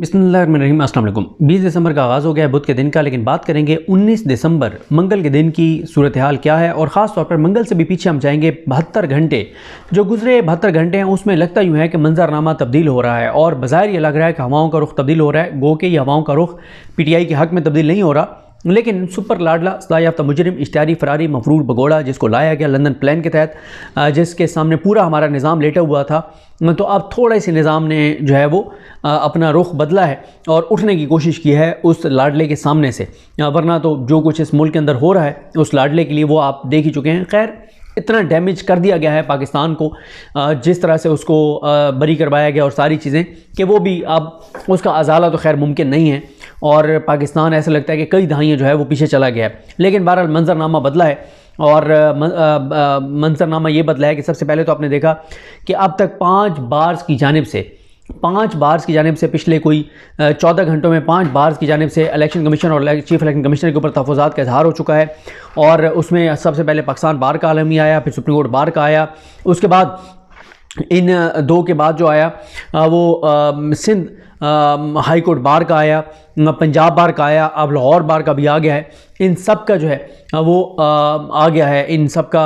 बिस्मिल्लाहिर्रहमानिर्रहीम। अस्सलाम वालेकुम। 20 दिसंबर का आगाज़ हो गया है बुध के दिन का, लेकिन बात करेंगे 19 दिसंबर मंगल के दिन की सूरत हाल क्या है। और ख़ास तौर पर मंगल से भी पीछे हम जाएंगे। 72 घंटे जो गुजरे 72 घंटे हैं उसमें लगता यूँ है कि मंजरनामा तब्दील हो रहा है और बाज़ाहिर ये लग रहा है कि हवाओं का रुख तब्दील हो रहा है। गो के ये हवाओं का रुख PTI के हक़ में तब्दील नहीं हो रहा, लेकिन सुपर लाडला सदा याफ्ता मुजरिम इश्तियारी फरारी मफरूर बगोड़ा जिसको लाया गया लंदन प्लान के तहत, जिसके सामने पूरा हमारा निज़ाम लेटा हुआ था, तो अब थोड़ा सी निज़ाम ने जो है वो अपना रुख बदला है और उठने की कोशिश की है उस लाडले के सामने से। वरना तो जो कुछ इस मुल्क के अंदर हो रहा है उस लाडले के लिए वो आप देख ही चुके हैं। खैर, इतना डैमेज कर दिया गया है पाकिस्तान को, जिस तरह से उसको बरी करवाया गया और सारी चीज़ें, कि वो भी अब उसका अजाला तो खैर मुमकिन नहीं है और पाकिस्तान ऐसा लगता है कि कई दहाइयाँ जो है वो पीछे चला गया है। लेकिन बहरहाल मंजरनामा बदला है और मंजरनामा ये बदला है कि सबसे पहले तो आपने देखा कि अब तक 5 बार्स की जानिब से पिछले कोई 14 घंटों में 5 बार्स की जानिब से इलेक्शन कमीशन और चीफ इलेक्शन कमिश्नर के ऊपर तहफ़्फ़ुज़ात का इजहार हो चुका है। और उसमें सबसे पहले पाकिस्तान बार का आलमी आया, फिर सुप्रीम कोर्ट बार का आया, उसके बाद इन दो के बाद जो आया वो सिंध हाई कोर्ट बार का आया, पंजाब बार का आया, अब लाहौर बार का भी आ गया है। इन सब का जो है वो आ गया है, इन सब का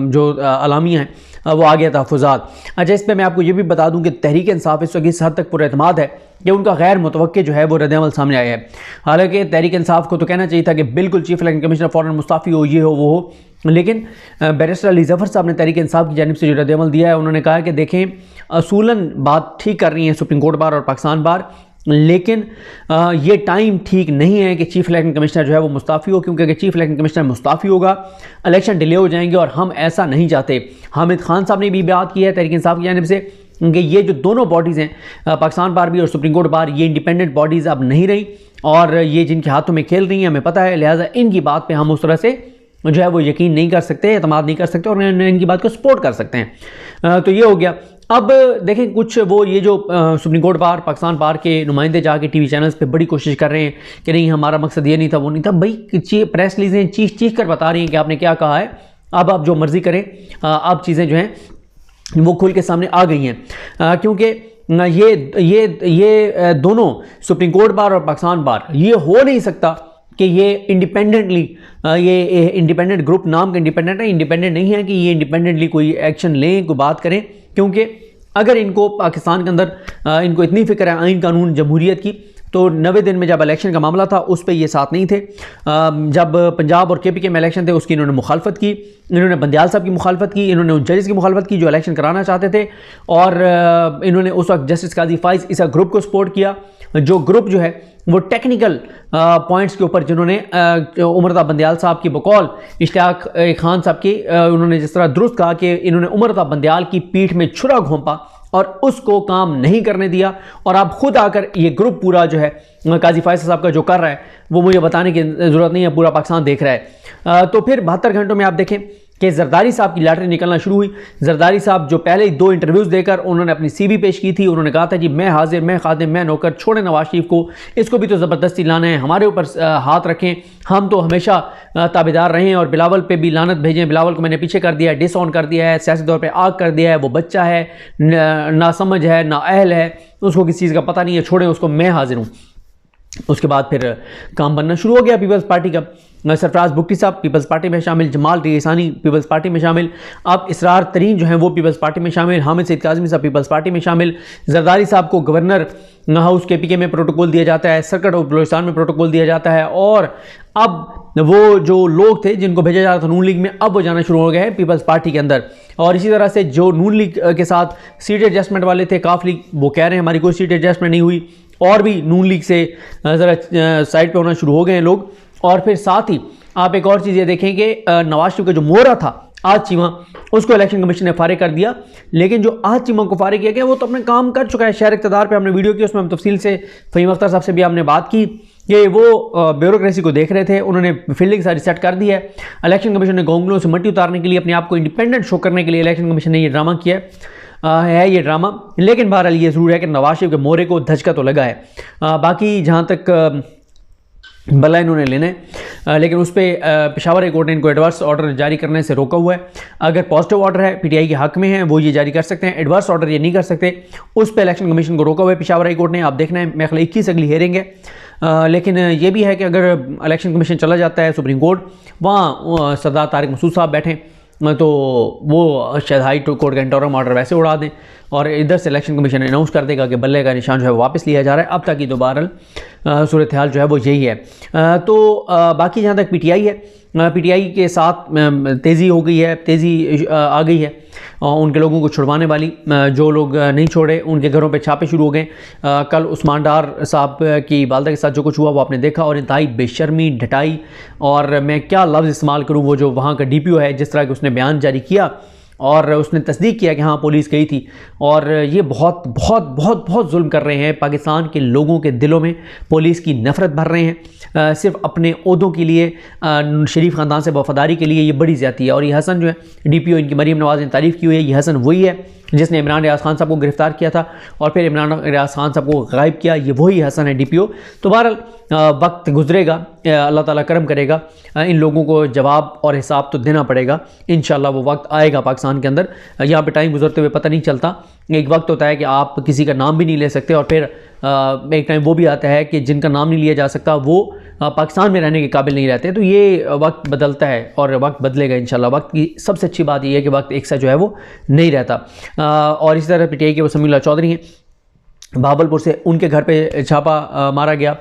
जो अलामिया है वो आ गया तहफ़्फ़ुज़ात। अच्छा, इस पर मैं आपको ये भी बता दूं कि तहरीक इंसाफ इस वक्त इस हद तक पुरएतमाद है कि उनका गैर मुतवक्के जो है वो रद्द-ए-अमल सामने आया है। हालांकि तहरीक इंसाफ को तो कहना चाहिए था कि बिल्कुल चीफ इलेक्शन कमिश्नर फ़ौरन मुस्ताफ़ी हो, ये हो वो हो, लेकिन बैरिस्टर अली ज़फ़र साहब ने तहरीक इंसाफ की जानिब से जो रद्द-ए-अमल दिया है, उन्होंने कहा कि देखें, असूलन बात ठीक कर रही है सुप्रीम कोर्ट बार और पाकिस्तान बार, लेकिन ये टाइम ठीक नहीं है कि चीफ इलेक्शन कमिश्नर जो है वो मुस्ताफ़ी हो, क्योंकि अगर चीफ इलेक्शन कमिश्नर मुस्ताफ़ी होगा इलेक्शन डिले हो जाएंगे और हम ऐसा नहीं चाहते। हामिद खान साहब ने भी बात की है तहरीक इंसाफ की जानिब से कि ये जो दोनों बॉडीज़ हैं, पाकिस्तान बार भी और सुप्रीम कोर्ट बार, ये इंडिपेंडेंट बॉडीज़ अब नहीं रही और ये जिनके हाथों में खेल रही हैं हमें पता है, लिहाजा इनकी बात पर हम उस तरह से जो है वो यकीन नहीं कर सकते, एतमाद नहीं कर सकते और इनकी बात को सपोर्ट कर सकते हैं। तो ये हो गया। अब देखें, कुछ वो ये जो सुप्रीम कोर्ट बार, पाकिस्तान बार के नुमाइंदे जाके टीवी चैनल्स पे बड़ी कोशिश कर रहे हैं कि नहीं हमारा मकसद ये नहीं था, वो नहीं था। भाई, प्रेस रिलीजें चीख कर बता रही हैं कि आपने क्या कहा है, अब आप जो मर्ज़ी करें। अब चीज़ें जो हैं वो खुल के सामने आ गई हैं, क्योंकि ये दोनों सुप्रीम कोर्ट बार और पाकिस्तान बार, ये हो नहीं सकता कि ये इंडिपेंडेंटली, ये इंडिपेंडेंट ग्रुप नाम का इंडिपेंडेंट है, इंडिपेंडेंट नहीं है कि ये इंडिपेंडेंटली कोई एक्शन लें, कोई बात करें। क्योंकि अगर इनको पाकिस्तान के अंदर इनको इतनी फिक्र है आइन कानून जमहूरियत की, तो 90 दिन में जब इलेक्शन का मामला था उस पर ये साथ नहीं थे। जब पंजाब और KPK में इलेक्शन थे उसकी इन्होंने मुखालफत की, इन्होंने बंदियाल साहब की मुखालफत की, इन्होंने उन जजेस की मुखालफत की जो इलेक्शन कराना चाहते थे, और इन्होंने उस वक्त जस्टिस काजी फाइज इस ग्रुप को सपोर्ट किया, जो ग्रुप जो है वो टेक्निकल पॉइंट्स के ऊपर, जिन्होंने उमरता बंदियाल साहब की बकौल इश्तियाक खान साहब की, उन्होंने जिस तरह दुरुस्त कहा कि इन्होंने उमरता बंदियाल की पीठ में छुरा घोंपा और उसको काम नहीं करने दिया, और अब खुद आकर ये ग्रुप पूरा जो है काजी फाइज साहब का जो कर रहा है वो मुझे बताने की ज़रूरत नहीं है, पूरा पाकिस्तान देख रहा है। तो फिर 72 घंटों में आप देखें कि जरदारी साहब की लॉटरी निकलना शुरू हुई। जरदारी साहब जो पहले ही 2 इंटरव्यूज़ देकर उन्होंने अपनी CV पेश की थी, उन्होंने कहा था जी मैं हाजिर, मैं खादिम, मैं नौकर, छोड़े नवाज शरीफ को, इसको भी तो ज़बरदस्ती लाना है, हमारे ऊपर हाथ रखें, हम तो हमेशा ताबेदार रहें, और बिलावल पे भी लानत भेजें, बिलावल को मैंने पीछे कर दिया है, डिसऑन कर दिया है, सियासी तौर पर आग कर दिया है, वो बच्चा है, ना समझ है, ना अहल है, उसको किसी चीज़ का पता नहीं है, छोड़ें उसको, मैं हाजिर हूँ। उसके बाद फिर काम बनना शुरू हो गया पीपल्स पार्टी का। सरफराज बुक्टी साहब पीपल्स पार्टी में शामिल, जमाल रेसानी पीपल्स पार्टी में शामिल, अब इसरार तरीन जो हैं वो पीपल्स पार्टी में शामिल, हामिद सईद काज़मी साहब पीपल्स पार्टी में शामिल। जरदारी साहब को गवर्नर हाउस KPK में प्रोटोकॉल दिया जाता है, सर्किट ऑफ बलूचिस्तान में प्रोटोकॉल दिया जाता है, और अब वो जो लोग थे जिनको भेजा जा रहा था नून लीग में, अब वो जाना शुरू हो गए हैं पीपल्स पार्टी के अंदर। और इसी तरह से जो नून लीग के साथ सीट एडजस्टमेंट वाले थे, काफ लीग, वो कह रहे हैं हमारी कोई सीट एडजस्टमेंट नहीं हुई, और भी नून लीग से ज़रा साइड पे होना शुरू हो गए हैं लोग। और फिर साथ ही आप एक और चीज़ ये देखें कि नवाज शरीफ का जो मोहरा था आज चीमा, उसको इलेक्शन कमीशन ने फारिग कर दिया, लेकिन जो आज चीमा को फारिग किया गया वो तो अपने काम कर चुका है। शहर इक़्तिदार पे हमने वीडियो की, उसमें हम तफसील से फ़हीम अख्तर साहब से भी हमने बात की कि वो ब्यूरोक्रेसी को देख रहे थे, उन्होंने फील्डिंग सारी सेट कर दी है। इलेक्शन कमीशन ने गोंगलों से मट्टी उतारने के लिए, अपने आप को इंडिपेंडेंट शो करने के लिए इलेक्शन कमीशन ने ये ड्रामा किया है ये ड्रामा। लेकिन बहरहाल ये ज़रूर है कि नवाज शरीफ के मोहरे को धचका तो लगा है। बाकी जहाँ तक बल्ला इन्होंने लेना है, लेकिन उस पर पेशावर हाई कोर्ट ने इनको एडवर्स ऑर्डर जारी करने से रोका हुआ है। अगर पॉजिटिव ऑर्डर है पीटीआई के हक में है वो ये जारी कर सकते हैं, एडवर्स ऑर्डर ये नहीं कर सकते। उस पर इलेक्शन कमीशन को रोका हुआ है पेशावर हाई कोर्ट ने। आप देखना है, मेरे ख्याल 21 अगली हेयरिंग है। लेकिन ये भी है कि अगर इलेक्शन कमीशन चला जाता है सुप्रीम कोर्ट, वहाँ सरदार तारिक मसूद साहब बैठें तो वो शायद हाई कोर्ट का इंटरिम ऑर्डर वैसे उड़ा दें और इधर से इलेक्शन कमीशन अनाउंस कर देगा कि बल्ले का निशान जो है वापस लिया जा रहा है। अब तक की दोबारा सूरत हाल जो है वो यही है। तो बाकी जहाँ तक पीटीआई है, पीटीआई के साथ तेज़ी हो गई है, तेज़ी आ गई है उनके लोगों को छुड़वाने वाली। जो लोग नहीं छोड़े उनके घरों पे छापे शुरू हो गए। कल उस्मान डार साहब की वालदा के साथ जो कुछ हुआ वो आपने देखा, और इंतहाई बेशर्मी, ढटाई, और मैं क्या लफ्ज़ इस्तेमाल करूँ, वो जो वहाँ का डीपीओ है जिस तरह कि उसने बयान जारी किया और उसने तस्दीक किया कि हाँ पुलिस गई थी, और ये बहुत बहुत बहुत बहुत जुल्म कर रहे हैं। पाकिस्तान के लोगों के दिलों में पुलिस की नफ़रत भर रहे हैं सिर्फ अपने ओहदों के लिए, शरीफ ख़ानदान से वफादारी के लिए। ये बड़ी ज़्यादती है। और ये हसन जो है डीपीओ इनकी मरीम नवाज़ ने तारीफ़ की हुई है, ये हसन वही है जिसने इमरान रियाज खान साहब को गिरफ़्तार किया था और फिर इमरान रियाज खान साहब को गायब किया, ये वही हसन है डीपीओ। तो बहरहाल वक्त गुजरेगा, अल्लाह ताला करम करेगा, इन लोगों को जवाब और हिसाब तो देना पड़ेगा। इंशाल्लाह वो वक्त आएगा पाकिस्तान के अंदर। यहाँ पे टाइम गुजरते हुए पता नहीं चलता। एक वक्त होता है कि आप किसी का नाम भी नहीं ले सकते, और फिर एक टाइम वो भी आता है कि जिनका नाम नहीं लिया जा सकता वो पाकिस्तान में रहने के काबिल नहीं रहते। तो ये वक्त बदलता है और वक्त बदलेगा इंशाल्लाह। वक्त की सबसे अच्छी बात यह है कि वक्त एक सा जो है वो नहीं रहता। और इसी तरह पीटीआई के वो समीउल्लाह चौधरी हैं भावलपुर से, उनके घर पे छापा मारा गया।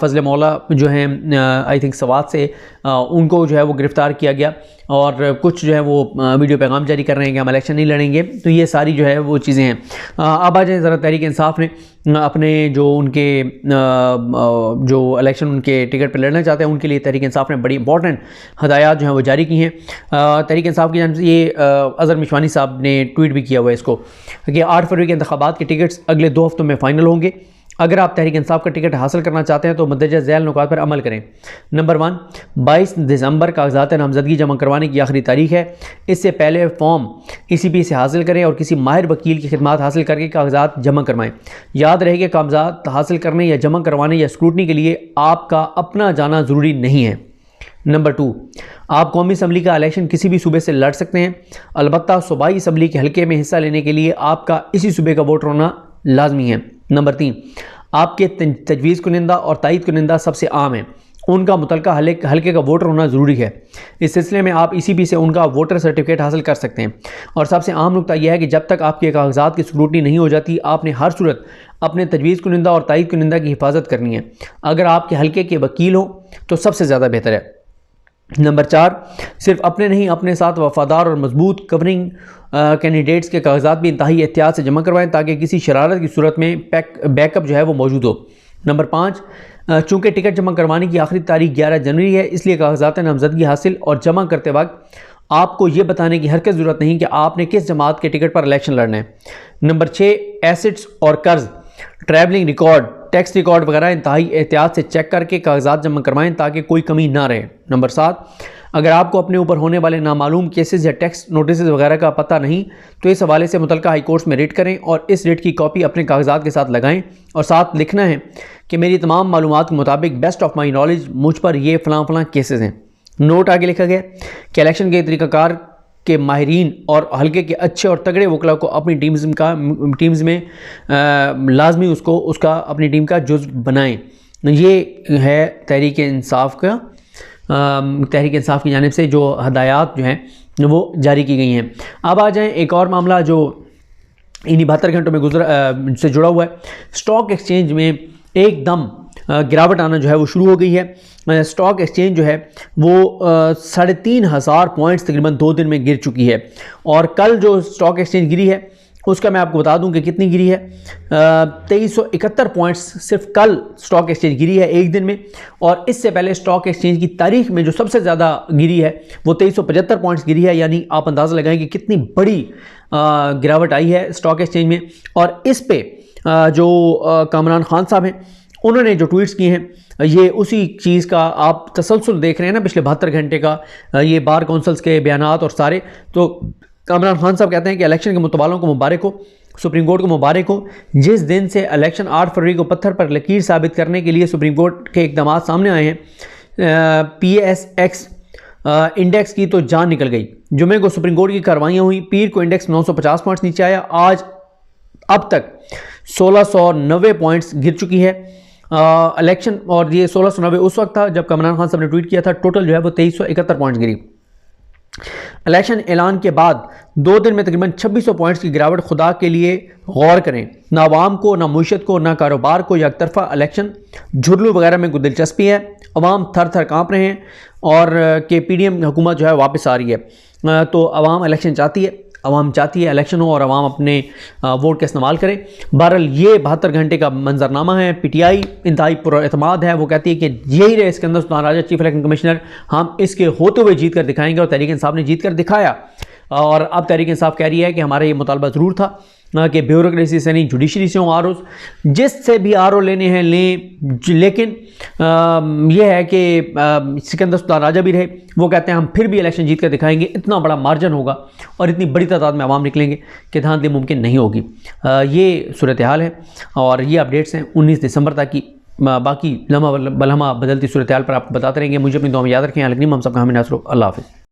फजल मौला जो हैं आई थिंक सवात से, उनको जो है वो गिरफ़्तार किया गया, और कुछ जो है वो वीडियो पैगाम जारी कर रहे हैं कि हम इलेक्शन नहीं लड़ेंगे। तो ये सारी जो है वो चीज़ें हैं। अब आ जाए ज़रा तहरीक इंसाफ ने अपने जो उनके जो इलेक्शन उनके टिकट पर लड़ना चाहते हैं उनके लिए तहरीक इंसाफ ने बड़ी इंपॉर्टेंट हदायत जो हैं वो जारी की हैं। तहरीक इंसाफ की जानिब से ये अज़हर मिशवानी साहब ने ट्वीट भी किया हुआ है इसको कि 8 फरवरी के इंतखाबात के टिकट्स अगले 2 हफ्तों में फ़ाइनल होंगे। अगर आप तहरीक इंसाफ का टिकट हासिल करना चाहते हैं तो मद्देनज़र झैल नुकात पर अमल करें। नंबर 1, 22 दिसंबर कागजात नामजदगी जमा करवाने की आखिरी तारीख है। इससे पहले फॉर्म ECP से हासिल करें और किसी माहिर वकील की खिदमात हासिल करके कागजात जमा करवाएं। याद रहे कि कागजात हासिल करने या जमा करवाने या स्क्रूटनी के लिए आपका अपना जाना ज़रूरी नहीं है। नंबर 2, आप कौमी असम्बली का इलेक्शन किसी भी सूबे से लड़ सकते हैं, अलबत्ता सूबाई असम्बली के हल्के में हिस्सा लेने के लिए आपका इसी सूबे का वोटर होना लाजमी है। नंबर 3, आपके तजवीज़ कुनिंदा और तायद कुनिंदा सबसे आम हैं, उनका मुतलका हल्के का वोटर होना ज़रूरी है। इस सिलसिले में आप ECP से उनका वोटर सर्टिफिकेट हासिल कर सकते हैं। और सबसे आम नुकता यह है कि जब तक आपके कागजात की स्क्रूटनी नहीं हो जाती, आपने हर सूरत अपने तजवीज़ कुनिंदा और तायद कुनिंदा की हिफाजत करनी है। अगर आपके हल्के के वकील हो तो सबसे ज़्यादा बेहतर है। नंबर 4, सिर्फ अपने नहीं, अपने साथ वफादार और मजबूत कवरिंग कैंडिडेट्स के कागजात भी इंतहाई एहतियात से जमा करवाएं ताकि किसी शरारत की सूरत में बैकअप जो है वो मौजूद हो। नंबर 5, चूँकि टिकट जमा करवाने की आखिरी तारीख 11 जनवरी है, इसलिए कागजात नामजदगी हासिल और जमा करते वक्त आपको ये बताने की हरकत ज़रूरत नहीं कि आपने किस जमात के टिकट पर इलेक्शन लड़ना है। नंबर 6, एसेट्स और कर्ज, ट्रैवलिंग रिकॉर्ड, टैक्स रिकॉर्ड वगैरह इंतहाई एहतियात से चेक करके कागजात जमा करवाएं ताकि कोई कमी ना रहे। नंबर 7, अगर आपको अपने ऊपर होने वाले नामालूम केसेस या टैक्स नोटिस वगैरह का पता नहीं तो इस हवाले से मुतलका हाई कोर्ट्स में रिट करें और इस रिट की कॉपी अपने कागजात के साथ लगाएं और साथ लिखना है कि मेरी तमाम मालूमात के मुताबिक बेस्ट ऑफ माई नॉलेज मुझ पर ये फ़लाँ केसेस हैं। नोट आगे लिखा गया कि इलेक्शन के तरीक़ाकार के माहिरीन और हल्के के अच्छे और तगड़े वकला को अपनी टीम्स में लाजमी उसका अपनी टीम का जुज़ बनाएं। ये है तहरीक इंसाफ का, तहरीक इंसाफ की जानिब से जो हदायत जो हैं वो जारी की गई हैं। अब आ जाएं एक और मामला जो इन्हीं 72 घंटों में से जुड़ा हुआ है। स्टॉक एक्सचेंज में एकदम गिरावट आना जो है वो शुरू हो गई है। स्टॉक एक्सचेंज जो है वो 3,500 पॉइंट्स तकरीबन 2 दिन में गिर चुकी है। और कल जो स्टॉक एक्सचेंज गिरी है उसका मैं आपको बता दूं कि कितनी गिरी है। 2371 पॉइंट्स सिर्फ कल स्टॉक एक्सचेंज गिरी है एक दिन में। और इससे पहले स्टॉक एक्सचेंज की तारीख में जो सबसे ज़्यादा गिरी है वो 2375 पॉइंट्स गिरी है। यानी आप अंदाज़ा लगाएं कि कितनी बड़ी गिरावट आई है स्टॉक एक्सचेंज में। और इस पे जो कामरान खान साहब हैं उन्होंने जो ट्वीट्स किए हैं ये उसी चीज़ का आप तसलसल देख रहे हैं ना पिछले 72 घंटे का, ये बार काउंसिल्स के बयानात और सारे। तो कामरान खान साहब कहते हैं कि इलेक्शन के मुतवालों को मुबारक हो, सुप्रीम कोर्ट को मुबारक हो। जिस दिन से इलेक्शन 8 फरवरी को पत्थर पर लकीर साबित करने के लिए सुप्रीम कोर्ट के इक़दाम सामने आए हैं, PSX इंडेक्स की तो जान निकल गई। जुमे को सुप्रीम कोर्ट की कार्रवाइयाँ हुई, पीर को इंडेक्स 950 पॉइंट्स नीचे आया। आज अब तक 1690 पॉइंट्स गिर चुकी है इलेक्शन, और ये 1690 उस वक्त था जब इमरान खान साहब ने ट्वीट किया था। टोटल जो है वो 2371 पॉइंट्स गिरी। इलेक्शन ऐलान के बाद 2 दिन में तकरीबन 2600 पॉइंट्स की गिरावट। खुदा के लिए गौर करें, ना आवाम को, ना मुईशत को, ना कारोबार को एक तरफा इलेक्शन झुर्लू वगैरह में कोई दिलचस्पी है। अवाम थर थर काँप रहे हैं और कि PDM हुकूमत जो है वापस आ रही है। तो अवाम इलेक्शन चाहती है, अवाम चाहती है इलेक्शन हो और अवाम अपने वोट का इस्तेमाल करे। बहरहाल ये 72 घंटे का मंजरनामा है। PTI इंतहाई पुरएतमाद है, वो कहती है कि यही रहे Sikandar Sultan Raja chief election commissioner, हम इसके होते हुए जीत कर दिखाएंगे। और तहरीक इंसाफ ने जीत कर दिखाया। और अब तहरीक इंसाफ कह रही है कि हमारा ये मुतालबा ज़रूर था कि ब्यूरोक्रेसी से नहीं, जुडिशरी से हो ROs, जिससे भी RO लेने हैं लें, लेकिन यह है कि सिकंदर सुल्तान राजा भी रहे, वो कहते हैं हम फिर भी इलेक्शन जीत कर दिखाएंगे। इतना बड़ा मार्जिन होगा और इतनी बड़ी तादाद में आवाम निकलेंगे कि धांधली मुमकिन नहीं होगी। ये सूरत हाल है और ये अपडेट्स हैं 19 दिसंबर तक की। बाकी लम्हा बलहमा बदलती सूरत हाल पर आपको बताते रहेंगे। मुझे अपनी दुआ में याद रखें। अलग हम सबका हमें नासरो। अल्लाह हाफ़िज़।